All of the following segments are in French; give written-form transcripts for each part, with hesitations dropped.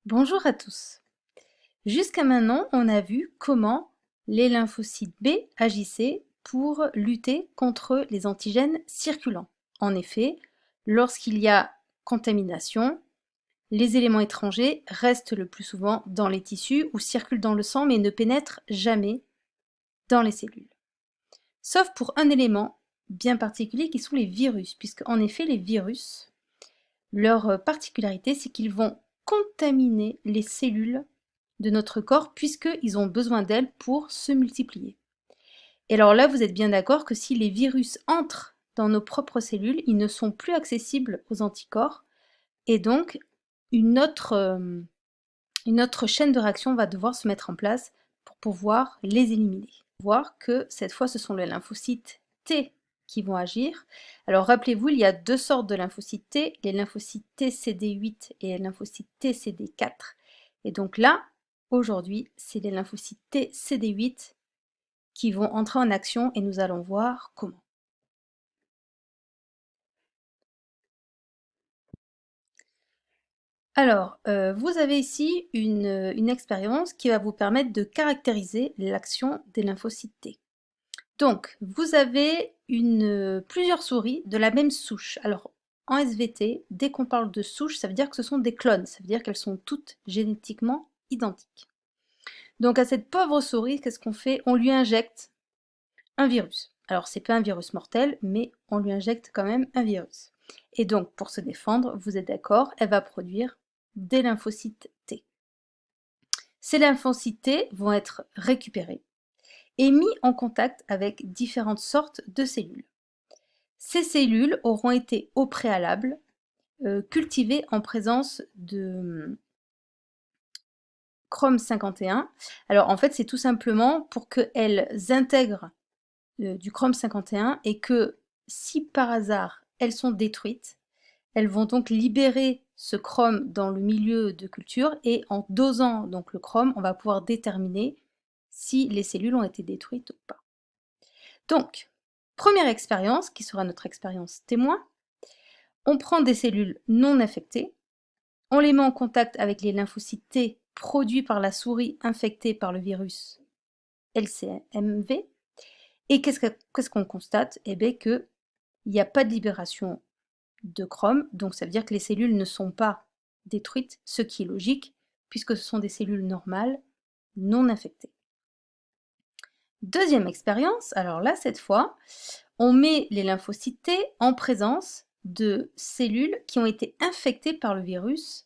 Bonjour à tous. Jusqu'à maintenant, on a vu comment les lymphocytes B agissaient pour lutter contre les antigènes circulants. En effet, lorsqu'il y a contamination, les éléments étrangers restent le plus souvent dans les tissus ou circulent dans le sang mais ne pénètrent jamais dans les cellules. Sauf pour un élément bien particulier qui sont les virus, puisque en effet les virus, leur particularité c'est qu'ils vont contaminer les cellules de notre corps puisqu'ils ont besoin d'elles pour se multiplier. Et alors là, vous êtes bien d'accord que si les virus entrent dans nos propres cellules, ils ne sont plus accessibles aux anticorps et donc une autre, une autre chaîne de réaction va devoir se mettre en place pour pouvoir les éliminer. Voir que cette fois, ce sont les lymphocytes T qui vont agir. Alors rappelez-vous, il y a deux sortes de lymphocytes T, les lymphocytes TCD8 et les lymphocytes TCD4. Et donc là, aujourd'hui, c'est les lymphocytes TCD8 qui vont entrer en action et nous allons voir comment. Alors, vous avez ici une expérience qui va vous permettre de caractériser l'action des lymphocytes T. Donc, vous avez plusieurs souris de la même souche. Alors, en SVT, dès qu'on parle de souche, ça veut dire que ce sont des clones, ça veut dire qu'elles sont toutes génétiquement identiques. Donc, à cette pauvre souris, qu'est-ce qu'on fait? On lui injecte un virus. Alors, c'est pas un virus mortel, mais on lui injecte quand même un virus. Et donc, pour se défendre, vous êtes d'accord, elle va produire des lymphocytes T. Ces lymphocytes T vont être récupérés et mis en contact avec différentes sortes de cellules. Ces cellules auront été au préalable cultivées en présence de Chrome 51. Alors en fait, c'est tout simplement pour qu'elles intègrent du Chrome 51 et que si par hasard elles sont détruites, elles vont donc libérer ce chrome dans le milieu de culture et en dosant donc le chrome, on va pouvoir déterminer si les cellules ont été détruites ou pas. Donc, première expérience, qui sera notre expérience témoin, on prend des cellules non infectées, on les met en contact avec les lymphocytes T produits par la souris infectée par le virus LCMV, et qu'est-ce qu'on constate? Eh bien qu'il n'y a pas de libération de chrome, donc ça veut dire que les cellules ne sont pas détruites, ce qui est logique, puisque ce sont des cellules normales, non infectées. Deuxième expérience, alors là, cette fois, on met les lymphocytes T en présence de cellules qui ont été infectées par le virus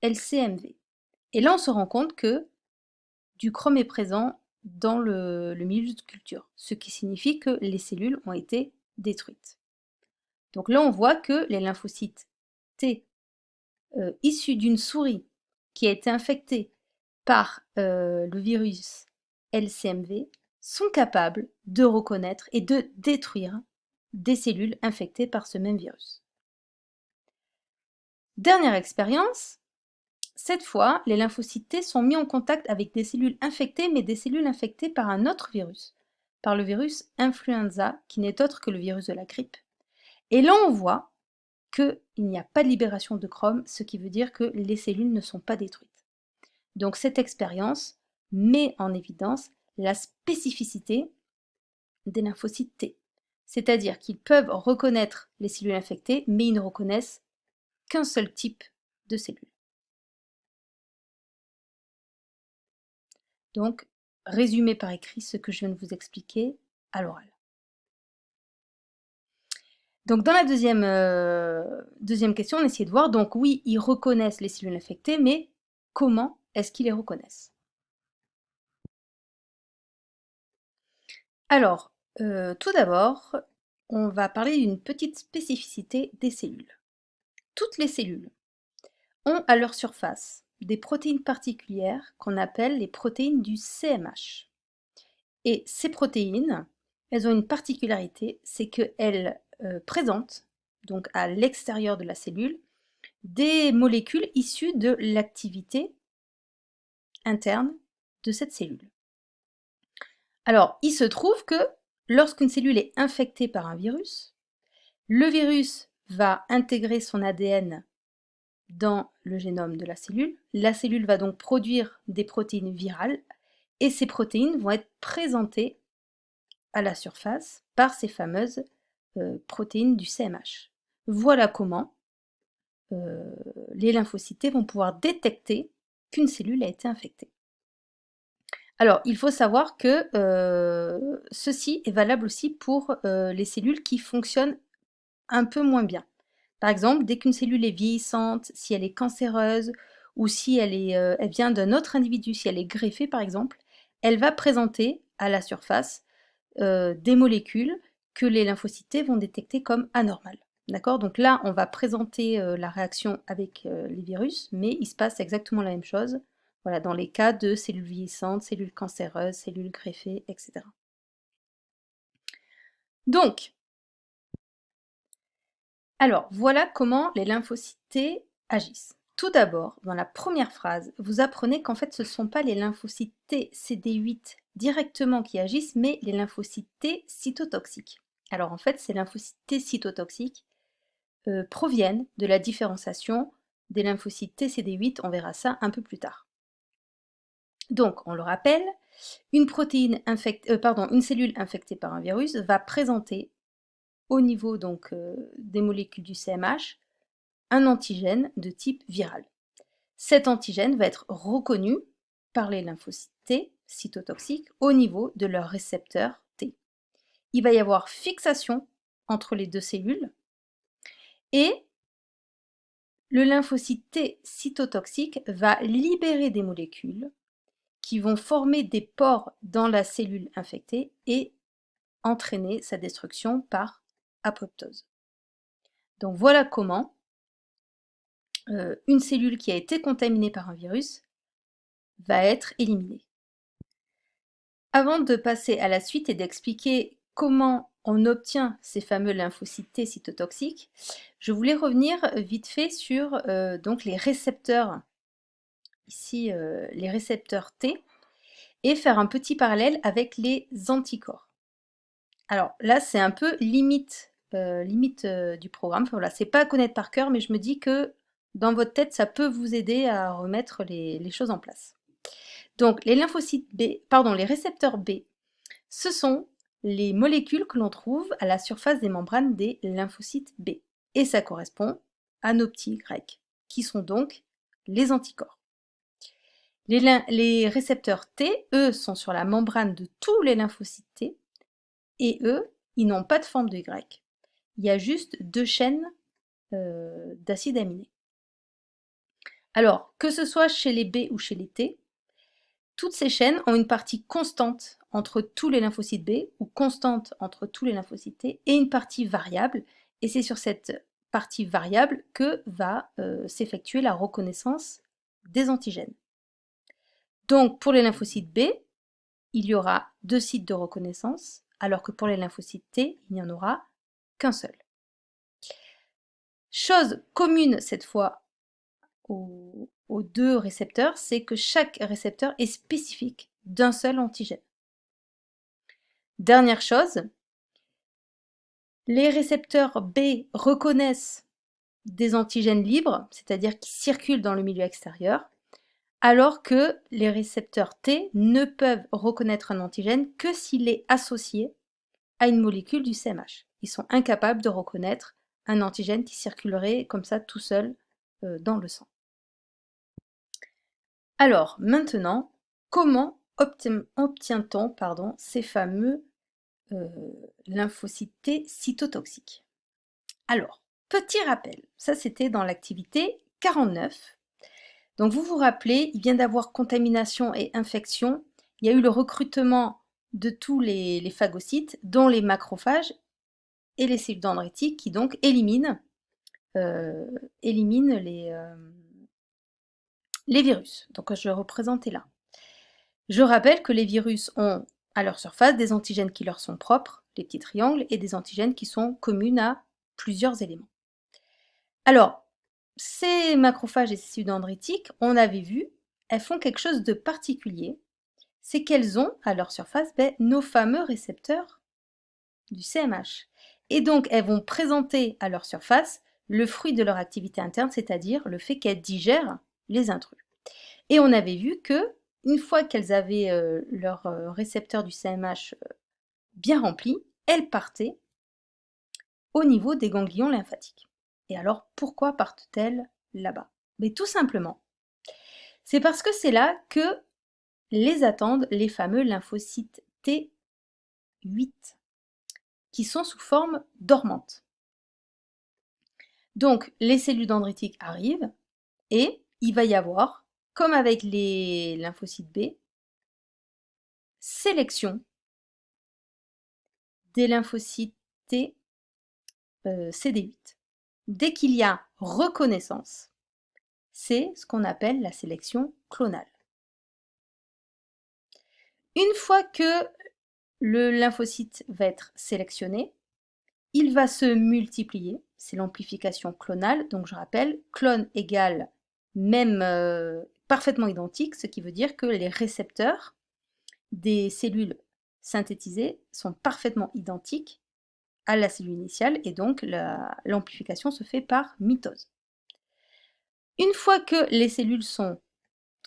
LCMV. Et là, on se rend compte que du chrome est présent dans le milieu de culture, ce qui signifie que les cellules ont été détruites. Donc là, on voit que les lymphocytes T issus d'une souris qui a été infectée par le virus LCMV sont capables de reconnaître et de détruire des cellules infectées par ce même virus. Dernière expérience, cette fois, les lymphocytes T sont mis en contact avec des cellules infectées, mais des cellules infectées par un autre virus, par le virus influenza, qui n'est autre que le virus de la grippe. Et là, on voit qu'il n'y a pas de libération de chrome, ce qui veut dire que les cellules ne sont pas détruites. Donc cette expérience met en évidence la spécificité des lymphocytes T, c'est-à-dire qu'ils peuvent reconnaître les cellules infectées, mais ils ne reconnaissent qu'un seul type de cellules. Donc, résumé par écrit ce que je viens de vous expliquer à l'oral. Donc dans la deuxième question, on essayait de voir, donc oui, ils reconnaissent les cellules infectées, mais comment est-ce qu'ils les reconnaissent? Alors, tout d'abord, on va parler d'une petite spécificité des cellules. Toutes les cellules ont à leur surface des protéines particulières qu'on appelle les protéines du CMH. Et ces protéines, elles ont une particularité, c'est qu'elles présentent, donc à l'extérieur de la cellule, des molécules issues de l'activité interne de cette cellule. Alors, il se trouve que lorsqu'une cellule est infectée par un virus, le virus va intégrer son ADN dans le génome de la cellule. La cellule va donc produire des protéines virales et ces protéines vont être présentées à la surface par ces fameuses protéines du CMH. Voilà comment les lymphocytes T vont pouvoir détecter qu'une cellule a été infectée. Alors, il faut savoir que ceci est valable aussi pour les cellules qui fonctionnent un peu moins bien. Par exemple, dès qu'une cellule est vieillissante, si elle est cancéreuse ou si elle vient d'un autre individu, si elle est greffée par exemple, elle va présenter à la surface des molécules que les lymphocytes T vont détecter comme anormales. D'accord? Donc là, on va présenter la réaction avec les virus, mais il se passe exactement la même chose, voilà, dans les cas de cellules vieillissantes, cellules cancéreuses, cellules greffées, etc. Donc, alors, voilà comment les lymphocytes T agissent. Tout d'abord, dans la première phrase, vous apprenez qu'en fait, ce ne sont pas les lymphocytes T CD8 directement qui agissent, mais les lymphocytes T cytotoxiques. Alors en fait, ces lymphocytes T cytotoxiques proviennent de la différenciation des lymphocytes T CD8, on verra ça un peu plus tard. Donc, on le rappelle, une cellule infectée par un virus va présenter au niveau donc des molécules du CMH un antigène de type viral. Cet antigène va être reconnu par les lymphocytes T cytotoxiques au niveau de leur récepteur T. Il va y avoir fixation entre les deux cellules et le lymphocyte T cytotoxique va libérer des molécules qui vont former des pores dans la cellule infectée et entraîner sa destruction par apoptose. Donc voilà comment une cellule qui a été contaminée par un virus va être éliminée. Avant de passer à la suite et d'expliquer comment on obtient ces fameux lymphocytes T cytotoxiques, je voulais revenir vite fait sur donc les récepteurs, ici les récepteurs T, et faire un petit parallèle avec les anticorps. Alors là, c'est un peu limite du programme. Enfin, voilà, c'est pas à connaître par cœur, mais je me dis que dans votre tête, ça peut vous aider à remettre les choses en place. Donc, les lymphocytes B, les récepteurs B, ce sont les molécules que l'on trouve à la surface des membranes des lymphocytes B. Et ça correspond à nos petits grecs, qui sont donc les anticorps. Les récepteurs T, eux, sont sur la membrane de tous les lymphocytes T, et eux, ils n'ont pas de forme de Y. Il y a juste deux chaînes d'acides aminés. Alors, que ce soit chez les B ou chez les T, toutes ces chaînes ont une partie constante entre tous les lymphocytes B ou constante entre tous les lymphocytes T et une partie variable. Et c'est sur cette partie variable que va s'effectuer la reconnaissance des antigènes. Donc pour les lymphocytes B, il y aura deux sites de reconnaissance, alors que pour les lymphocytes T, il n'y en aura qu'un seul. Chose commune cette fois aux deux récepteurs, c'est que chaque récepteur est spécifique d'un seul antigène. Dernière chose, les récepteurs B reconnaissent des antigènes libres, c'est-à-dire qui circulent dans le milieu extérieur, alors que les récepteurs T ne peuvent reconnaître un antigène que s'il est associé à une molécule du CMH. Ils sont incapables de reconnaître un antigène qui circulerait comme ça tout seul dans le sang. Alors maintenant, comment obtient-on ces fameux lymphocytes T cytotoxiques? Alors, petit rappel, ça c'était dans l'activité 49. Donc vous vous rappelez, il vient d'avoir contamination et infection, il y a eu le recrutement de tous les phagocytes, dont les macrophages et les cellules dendritiques qui donc éliminent les virus. Donc je vais représenter là. Je rappelle que les virus ont à leur surface des antigènes qui leur sont propres, les petits triangles, et des antigènes qui sont communs à plusieurs éléments. Alors, ces macrophages et ces cellules dendritiques, on avait vu, elles font quelque chose de particulier, c'est qu'elles ont à leur surface nos fameux récepteurs du CMH. Et donc, elles vont présenter à leur surface le fruit de leur activité interne, c'est-à-dire le fait qu'elles digèrent les intrus. Et on avait vu que une fois qu'elles avaient leur récepteur du CMH bien rempli, elles partaient au niveau des ganglions lymphatiques. Et alors, pourquoi partent-elles là-bas? Mais tout simplement, c'est parce que c'est là que les attendent les fameux lymphocytes T8, qui sont sous forme dormante. Donc, les cellules dendritiques arrivent et il va y avoir, comme avec les lymphocytes B, sélection des lymphocytes T, CD8. Dès qu'il y a reconnaissance, c'est ce qu'on appelle la sélection clonale. Une fois que le lymphocyte va être sélectionné, il va se multiplier, c'est l'amplification clonale, donc je rappelle, clone égale même parfaitement identique, ce qui veut dire que les récepteurs des cellules synthétisées sont parfaitement identiques à la cellule initiale et donc l'amplification se fait par mitose. Une fois que les cellules sont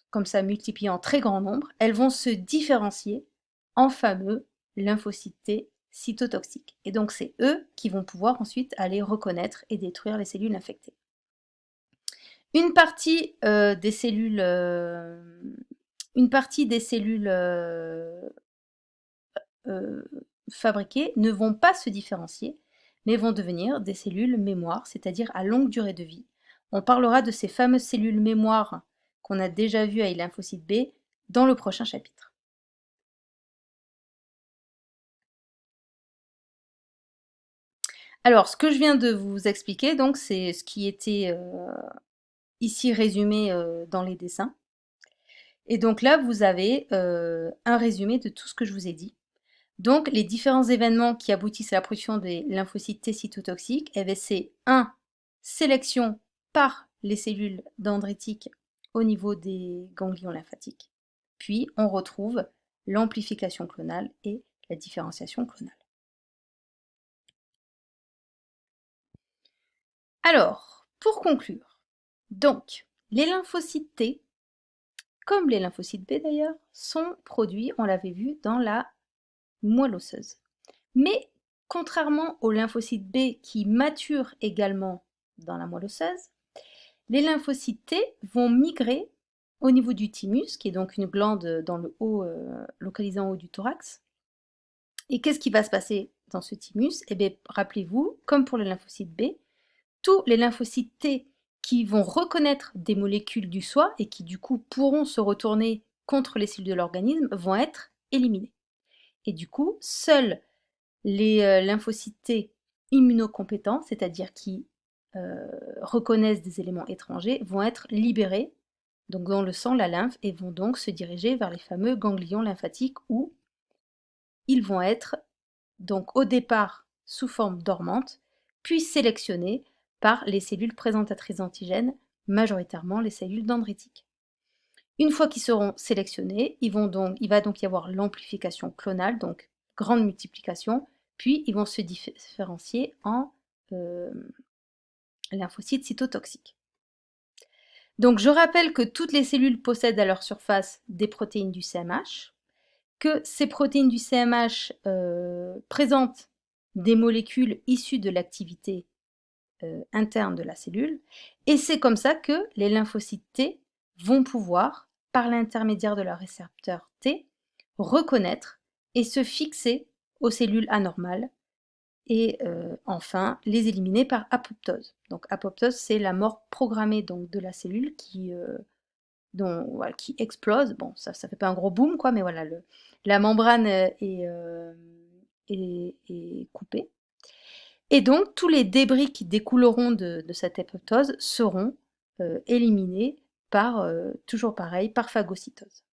comme ça multipliées en très grand nombre, elles vont se différencier en fameux lymphocytes T cytotoxiques. Et donc c'est eux qui vont pouvoir ensuite aller reconnaître et détruire les cellules infectées. Une partie des cellules, fabriquées ne vont pas se différencier, mais vont devenir des cellules mémoire, c'est-à-dire à longue durée de vie. On parlera de ces fameuses cellules mémoire qu'on a déjà vues avec lymphocyte B dans le prochain chapitre. Alors, ce que je viens de vous expliquer, donc, c'est ce qui était ici résumé dans les dessins. Et donc là, vous avez un résumé de tout ce que je vous ai dit. Donc, les différents événements qui aboutissent à la production des lymphocytes T cytotoxiques, eh bien, c'est 1. Sélection par les cellules dendritiques au niveau des ganglions lymphatiques. Puis, on retrouve l'amplification clonale et la différenciation clonale. Alors, pour conclure, donc, les lymphocytes T, comme les lymphocytes B d'ailleurs, sont produits, on l'avait vu, dans la moelle osseuse. Mais contrairement aux lymphocytes B qui maturent également dans la moelle osseuse, les lymphocytes T vont migrer au niveau du thymus, qui est donc une glande dans le haut, localisée en haut du thorax. Et qu'est-ce qui va se passer dans ce thymus? Eh bien, rappelez-vous, comme pour les lymphocytes B, tous les lymphocytes T qui vont reconnaître des molécules du soi et qui du coup pourront se retourner contre les cellules de l'organisme vont être éliminés. Et du coup, seuls les lymphocytes T immunocompétents, c'est-à-dire qui reconnaissent des éléments étrangers, vont être libérés donc dans le sang, la lymphe, et vont donc se diriger vers les fameux ganglions lymphatiques où ils vont être donc au départ sous forme dormante, puis sélectionnés par les cellules présentatrices d'antigènes, majoritairement les cellules dendritiques. Une fois qu'ils seront sélectionnés, il va donc y avoir l'amplification clonale, donc grande multiplication, puis ils vont se différencier en lymphocytes cytotoxiques. Donc je rappelle que toutes les cellules possèdent à leur surface des protéines du CMH, que ces protéines du CMH présentent des molécules issues de l'activité interne de la cellule, et c'est comme ça que les lymphocytes T vont pouvoir, par l'intermédiaire de leur récepteur T, reconnaître et se fixer aux cellules anormales, et enfin les éliminer par apoptose. Donc apoptose, c'est la mort programmée donc, de la cellule qui explose. Bon, ça fait pas un gros boom, quoi, mais voilà, la membrane est coupée. Et donc, tous les débris qui découleront de cette apoptose seront éliminés par, toujours pareil, par phagocytose.